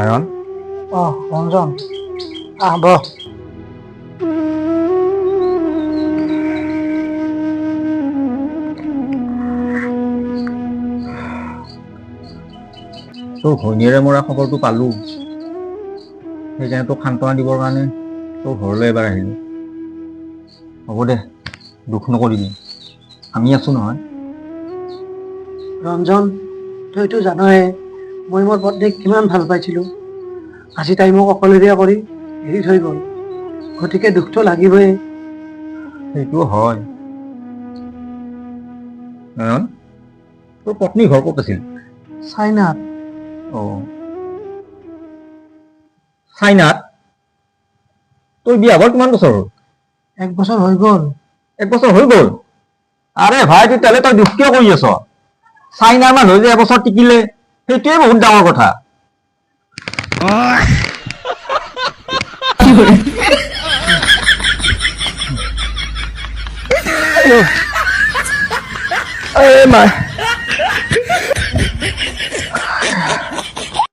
নাৰায়ণ ৰঞ্জন বহ তোৰ ঘৈণীয়েৰে মৰা খবৰটো পালোঁ, সেইকাৰণে তোক সান্তনা দিবৰ কাৰণে তোৰ ঘৰলৈ এবাৰ আহিলোঁ। হ'ব দে, দুখ নকৰিবি, আমি আছোঁ নহয়। ৰঞ্জন তইতো জানয়ে মই মোৰ পত্নীক কিমান ভাল পাইছিলোঁ। আজি তাই মোক অকলশৰীয়া কৰি এৰি থৈ গ'ল, গতিকে দুখটো লাগিবই। সেইটো হয়। নাৰায়ণ, তোৰ পত্নীৰ ঘৰ ক'ত আছিল? চাইনাত। চাইনাত? তোৰ বিয়া হোৱাৰ কিমান বছৰ হ'ল? 1 বছৰ হৈ গ'ল। 1 বছৰ হৈ গ'ল? আৰে ভাই, তেতিয়াহ'লে তই দুখ কিয় কৰি আছ? চাইনাৰ মানুহ যে 1 বছৰ টিকিলে, সেইটোৱে বহুত ডাঙৰ কথা। মা